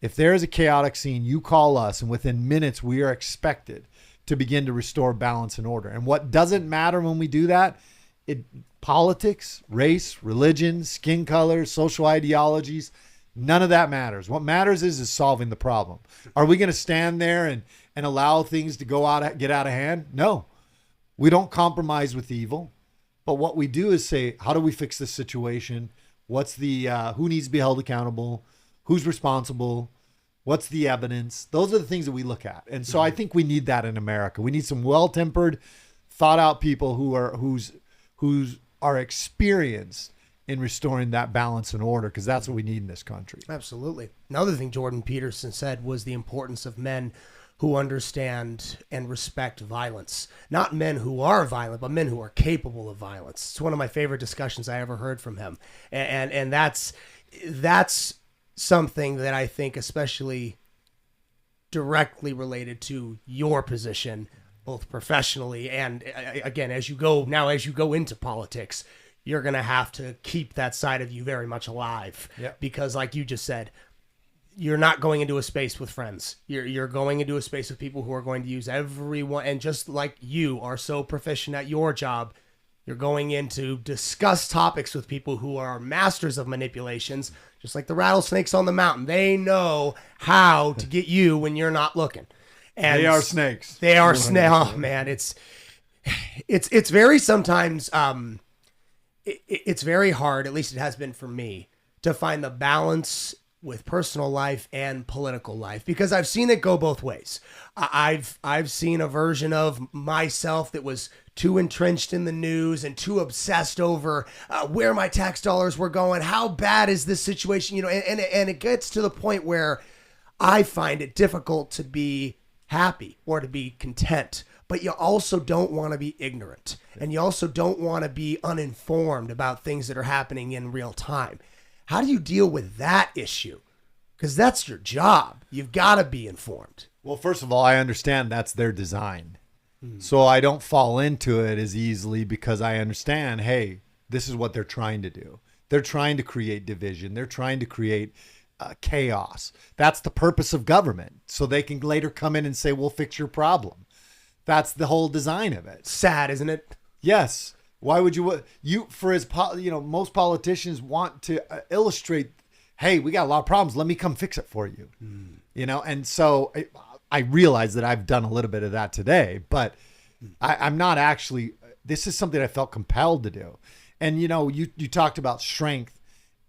If there is a chaotic scene, you call us, and within minutes, we are expected to begin to restore balance and order. And what doesn't matter when we do that, politics, race, religion, skin color, social ideologies, none of that matters. What matters is solving the problem. Are we going to stand there and allow things to get out of hand? No. We don't compromise with evil. But what we do is say, how do we fix this situation? What's who needs to be held accountable? Who's responsible? What's the evidence? Those are the things that we look at. And so I think we need that in America. We need some well-tempered, thought-out people who are experienced in restoring that balance and order, because that's what we need in this country. Absolutely. Another thing Jordan Peterson said was the importance of men who understand and respect violence. Not men who are violent, but men who are capable of violence. It's one of my favorite discussions I ever heard from him. And that's something that I think especially directly related to your position, both professionally and again, as you go into politics, you're going to have to keep that side of you very much alive. Yep. Because like you just said, you're not going into a space with friends. You're going into a space with people who are going to use everyone. And just like you are so proficient at your job, you're going in to discuss topics with people who are masters of manipulations, just like the rattlesnakes on the mountain. They know how to get you when you're not looking. And they are snakes. They are snakes. Oh man, it's very sometimes it's very hard, at least it has been for me, to find the balance with personal life and political life, because I've seen it go both ways. I've seen a version of myself that was too entrenched in the news and too obsessed over where my tax dollars were going. How bad is this situation? You know, and it gets to the point where I find it difficult to be happy or to be content. But you also don't want to be ignorant, and you also don't want to be uninformed about things that are happening in real time. How do you deal with that issue? Because that's your job. You've got to be informed. Well, first of all, I understand that's their design. So I don't fall into it as easily because I understand, hey, this is what they're trying to do. They're trying to create division. They're trying to create chaos. That's the purpose of government. So they can later come in and say, we'll fix your problem. That's the whole design of it. Sad, isn't it? Yes. Why would most politicians want to illustrate, hey, we got a lot of problems. Let me come fix it for you. You know, and so I realize that I've done a little bit of that today, but I'm not actually, this is something I felt compelled to do. And, you know, you talked about strength,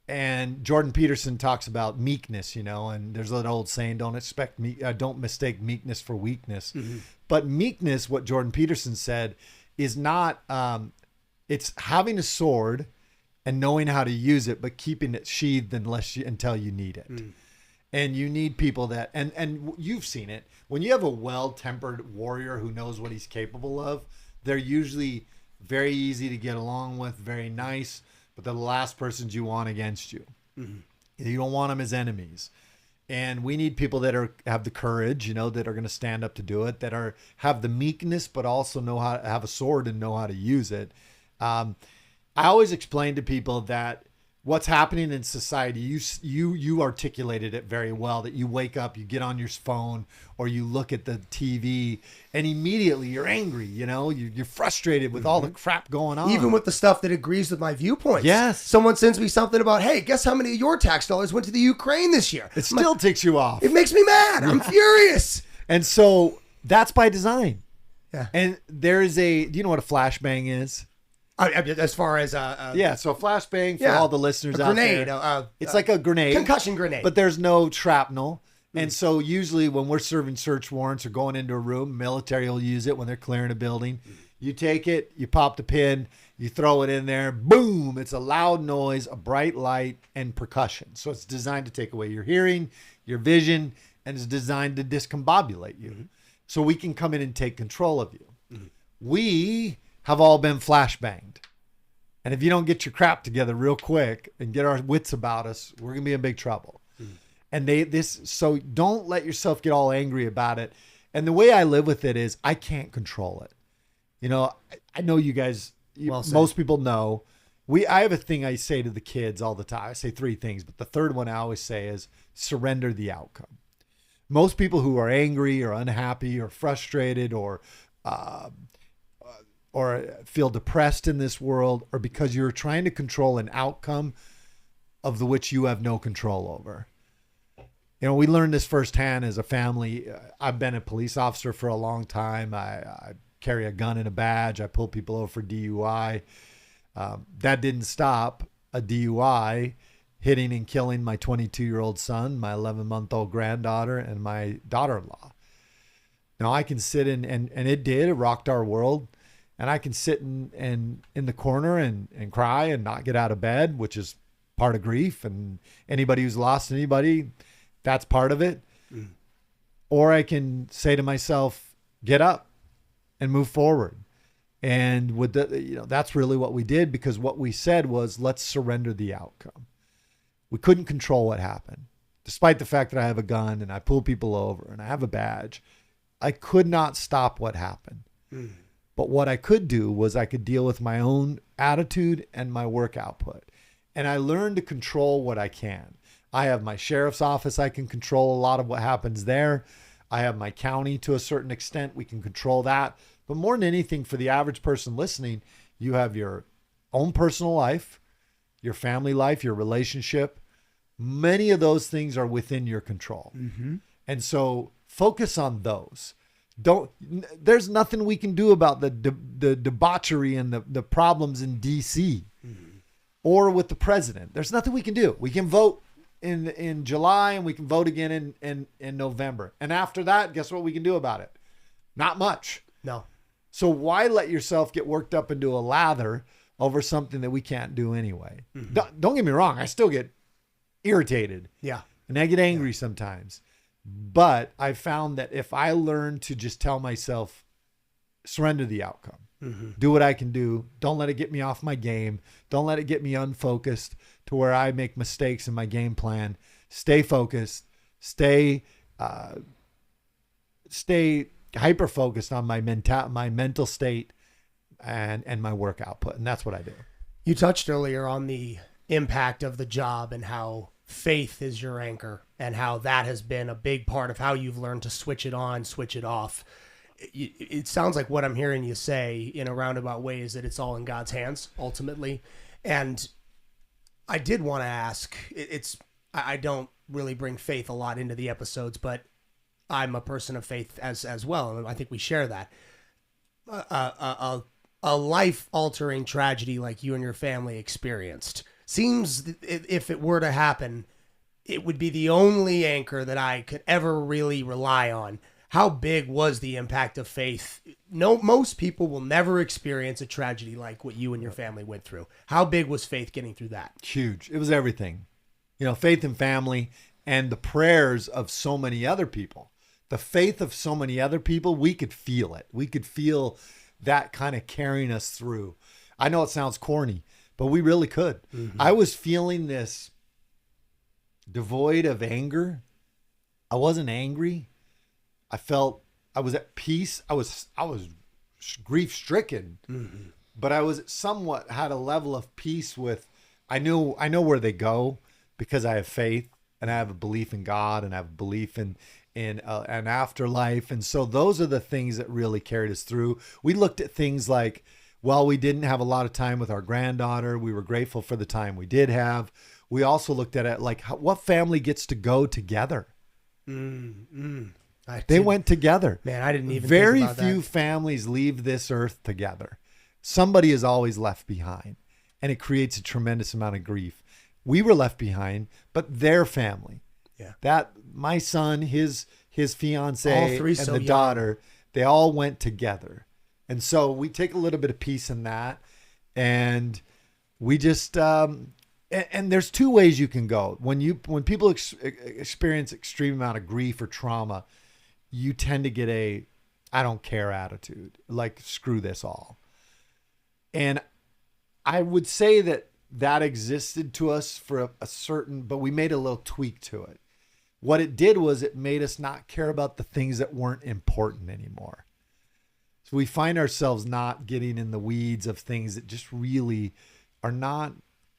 and Jordan Peterson talks about meekness, you know, and there's an old saying, don't mistake meekness for weakness. But meekness, what Jordan Peterson said, is not, it's having a sword and knowing how to use it, but keeping it sheathed until you need it. And you need people that, and you've seen it, when you have a well-tempered warrior who knows what he's capable of, they're usually very easy to get along with, very nice, but they're the last persons you want against you. You don't want them as enemies. And we need people that have the courage, you know, that are going to stand up to do it, that have the meekness, but also know how to have a sword and know how to use it. I always explain to people that what's happening in society, you articulated it very well, that you wake up, you get on your phone or you look at the TV and immediately you're angry, you know, you're frustrated with all the crap going on. Even with the stuff that agrees with my viewpoints. Yes. Someone sends me something about, hey, guess how many of your tax dollars went to the Ukraine this year? It still ticks you off. It makes me mad. I'm furious. And so that's by design. Yeah. And do you know what a flashbang is? As far as so a flashbang for all the listeners a out grenade, there. It's like a grenade, concussion grenade, but there's no shrapnel. And so usually when we're serving search warrants or going into a room, military will use it when they're clearing a building. You take it, you pop the pin, you throw it in there, boom! It's a loud noise, a bright light, and percussion. So it's designed to take away your hearing, your vision, and it's designed to discombobulate you. So we can come in and take control of you. We have all been flashbanged. And if you don't get your crap together real quick and get our wits about us, we're going to be in big trouble. And so don't let yourself get all angry about it. And the way I live with it is I can't control it. You know, I know you guys, most people know, I have a thing I say to the kids all the time. I say 3 things, but the third one I always say is surrender the outcome. Most people who are angry or unhappy or frustrated or feel depressed in this world, or because you're trying to control an outcome of which you have no control over. You know, we learned this firsthand as a family. I've been a police officer for a long time. I carry a gun and a badge. I pull people over for DUI. That didn't stop a DUI hitting and killing my 22-year-old son, my 11-month-old granddaughter, and my daughter-in-law. Now I can sit and it rocked our world. And I can sit in the corner and cry and not get out of bed, which is part of grief. And anybody who's lost anybody, that's part of it. Or I can say to myself, get up and move forward. And that's really what we did, because what we said was, let's surrender the outcome. We couldn't control what happened. Despite the fact that I have a gun and I pull people over and I have a badge, I could not stop what happened. But what I could do was I could deal with my own attitude and my work output. And I learned to control what I can. I have my sheriff's office. I can control a lot of what happens there. I have my county to a certain extent. We can control that. But more than anything, for the average person listening, you have your own personal life, your family life, your relationship. Many of those things are within your control. And so focus on those. There's nothing we can do about the debauchery and the problems in DC. or with the president. There's nothing we can do. We can vote in July and we can vote again in November. And after that, guess what we can do about it? Not much. No. So why let yourself get worked up into a lather over something that we can't do anyway? Don't get me wrong. I still get irritated. Yeah. And I get angry sometimes. But I found that if I learn to just tell myself, surrender the outcome, do what I can do. Don't let it get me off my game. Don't let it get me unfocused to where I make mistakes in my game plan. Stay focused. Stay hyper focused on my mental state and my work output. And that's what I do. You touched earlier on the impact of the job and how faith is your anchor and how that has been a big part of how you've learned to switch it on, switch it off. It sounds like what I'm hearing you say in a roundabout way is that it's all in God's hands ultimately. And I did want to ask, I don't really bring faith a lot into the episodes, but I'm a person of faith as well. And I think we share that. A life-altering tragedy like you and your family experienced seems, if it were to happen, it would be the only anchor that I could ever really rely on. How big was the impact of faith? No, most people will never experience a tragedy like what you and your family went through. How big was faith getting through that? Huge. It was everything. Faith and family and the prayers of so many other people. The faith of so many other people, we could feel it. We could feel that kind of carrying us through. I know it sounds corny, but we really could. I was feeling this devoid of anger. I wasn't angry. I felt I was at peace. I was grief stricken, but I was somewhat had a level of peace with, I know where they go because I have faith and I have a belief in God and I have a belief in an afterlife. And so those are the things that really carried us through. We looked at things like, well, we didn't have a lot of time with our granddaughter. We were grateful for the time we did have. We also looked at it like, what family gets to go together? They went together. Man, I didn't even Very think about few that. families leave this earth together. Somebody is always left behind, and it creates a tremendous amount of grief. We were left behind, but their family, that my son, his fiance, All three and so the young. daughter, they all went together. And so we take a little bit of peace in that, and we just and there's two ways you can go. When people experience extreme amount of grief or trauma, you tend to get a I don't care attitude, like screw this all. And I would say that existed to us for a certain, but we made a little tweak to it. What it did was it made us not care about the things that weren't important anymore. So we find ourselves not getting in the weeds of things that just really are not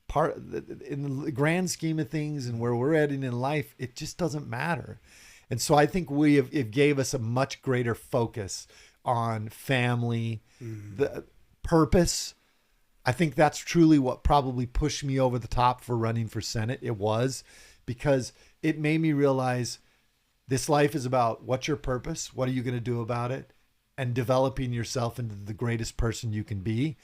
part in the grand scheme of things and where we're heading in life. It just doesn't matter. And so I think it gave us a much greater focus on family, the purpose. I think that's truly what probably pushed me over the top for running for Senate. It was because it made me realize this life is about what's your purpose? What are you going to do about it? And developing yourself into the greatest person you can be.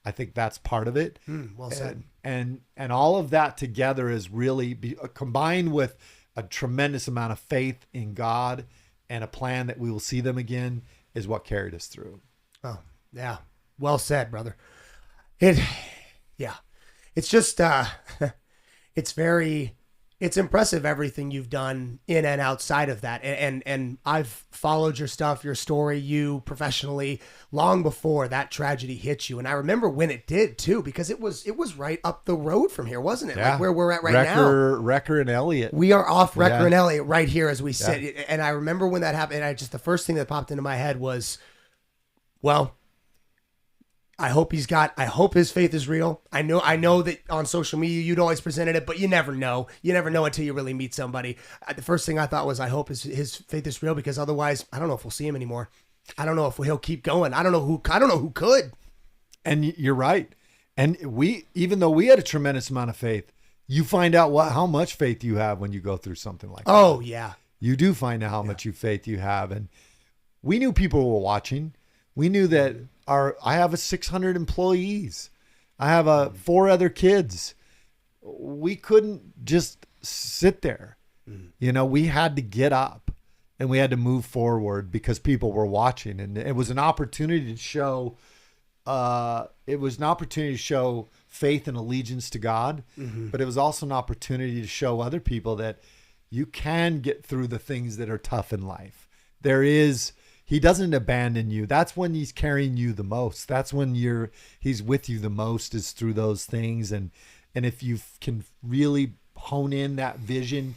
I think that's part of it. Well said. And all of that together is really combined with a tremendous amount of faith in God and a plan that we will see them again is what carried us through. Oh, yeah. Well said, brother. It's just, it's impressive everything you've done in and outside of that. And I've followed your stuff, your story, you professionally long before that tragedy hit you. And I remember when it did too, because it was right up the road from here, wasn't it? Yeah. Like where we're at right now. Wrecker and Elliott. We are off Wrecker and Elliott right here as we sit. And I remember when that happened, and the first thing that popped into my head was, well, I hope his faith is real. I know that on social media you'd always presented it, but you never know. You never know until you really meet somebody. The first thing I thought was, I hope his faith is real, because otherwise I don't know if we'll see him anymore. I don't know if he'll keep going. I don't know who could. And you're right. And even though we had a tremendous amount of faith, you find out how much faith you have when you go through something like that. Oh yeah. You do find out how much faith you have. And we knew people were watching. We knew that I have 600 employees. I have 4 other kids. We couldn't just sit there. We had to get up and we had to move forward because people were watching, and it was an opportunity to show faith and allegiance to God, but it was also an opportunity to show other people that you can get through the things that are tough in life. He doesn't abandon you. That's when he's carrying you the most. That's when he's with you the most, is through those things. And if you can really hone in that vision,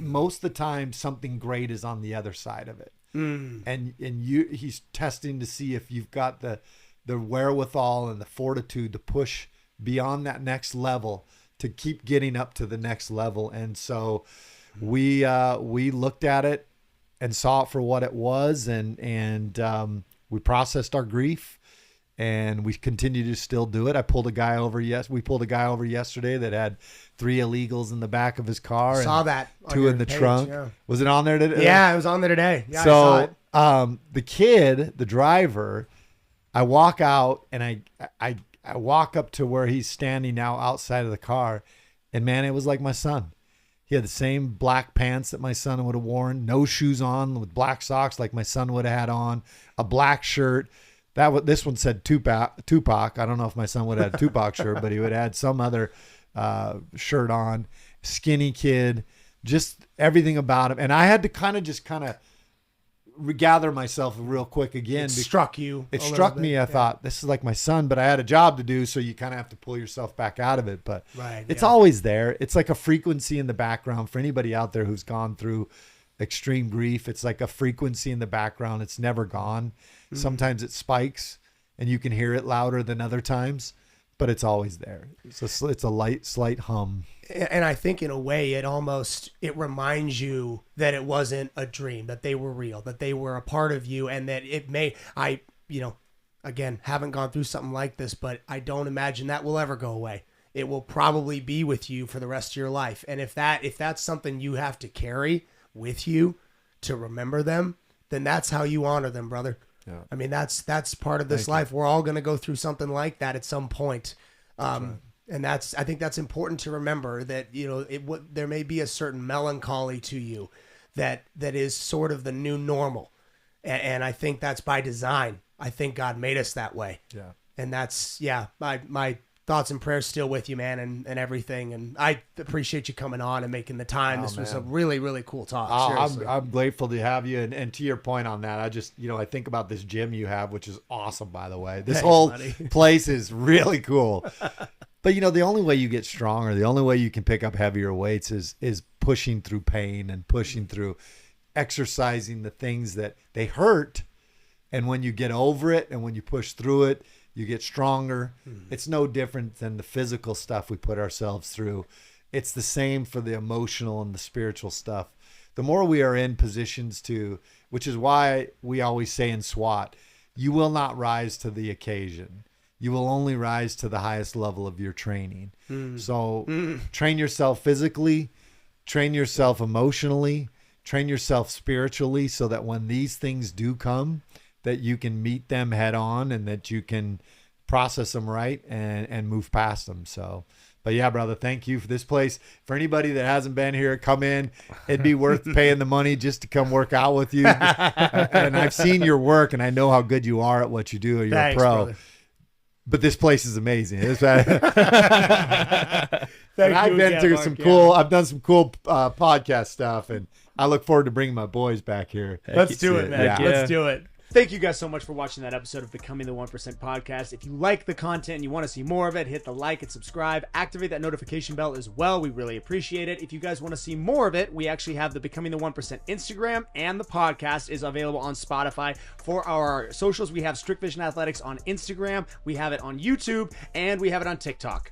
most of the time something great is on the other side of it. And he's testing to see if you've got the wherewithal and the fortitude to push beyond that next level, to keep getting up to the next level. And so we looked at it and saw it for what it was, and we processed our grief, and we continue to still do it. We pulled a guy over yesterday that had 3 illegals in the back of his car. Saw that. 2 in the trunk. Yeah. Was it on there today? Yeah, it was on there today. Yeah, so, I saw it. The kid, the driver, I walk out and I walk up to where he's standing now outside of the car, and man, it was like my son. He had the same black pants that my son would have worn, no shoes on, with black socks like my son would have had on, a black shirt. This one said Tupac. I don't know if my son would have had a Tupac shirt, but he would have had some other shirt on. Skinny kid, just everything about him. And I had to kind of regather myself real quick again. It struck you. It struck me. I thought, this is like my son, but I had a job to do, so you kind of have to pull yourself back out of it. But it's always there. It's like a frequency in the background for anybody out there who's gone through extreme grief. It's like a frequency in the background. It's never gone. Sometimes it spikes and you can hear it louder than other times, but it's always there. It's a slight hum. And I think in a way it reminds you that it wasn't a dream, that they were real, that they were a part of you, and that again, haven't gone through something like this, but I don't imagine that will ever go away. It will probably be with you for the rest of your life. And if that's something you have to carry with you to remember them, then that's how you honor them, brother. Yeah. I mean, that's part of this life. We're all going to go through something like that at some point. And I think that's important to remember, that, there may be a certain melancholy to you that is sort of the new normal. And I think that's by design. I think God made us that way. Yeah. And that's, my thoughts and prayers still with you, man, and everything. And I appreciate you coming on and making the time. This was a really, really cool talk. I'm grateful to have you. And to your point on that, I just, I think about this gym you have, which is awesome, by the way. This whole place is really cool. But, the only way you get stronger, the only way you can pick up heavier weights is pushing through pain and pushing through exercising the things that they hurt. And when you get over it and when you push through it, you get stronger. It's no different than the physical stuff we put ourselves through. It's the same for the emotional and the spiritual stuff. The more we are in positions which is why we always say in SWAT, you will not rise to the occasion. You will only rise to the highest level of your training. So train yourself physically, train yourself emotionally, train yourself spiritually, so that when these things do come, that you can meet them head on and that you can process them right and move past them. So, but yeah, brother, thank you for this place. For anybody that hasn't been here, come in. It'd be worth paying the money just to come work out with you. And I've seen your work and I know how good you are at what you do. You're a pro. Brother. But this place is amazing. I've been through I've done some cool podcast stuff, and I look forward to bringing my boys back here. Let's do it, man. Yeah. Let's do it. Thank you guys so much for watching that episode of Becoming the 1% podcast. If you like the content and you want to see more of it, hit the like and subscribe. Activate that notification bell as well. We really appreciate it. If you guys want to see more of it, we actually have the Becoming the 1% Instagram, and the podcast is available on Spotify. For our socials, we have Strict Vision Athletics on Instagram, we have it on YouTube, and we have it on TikTok.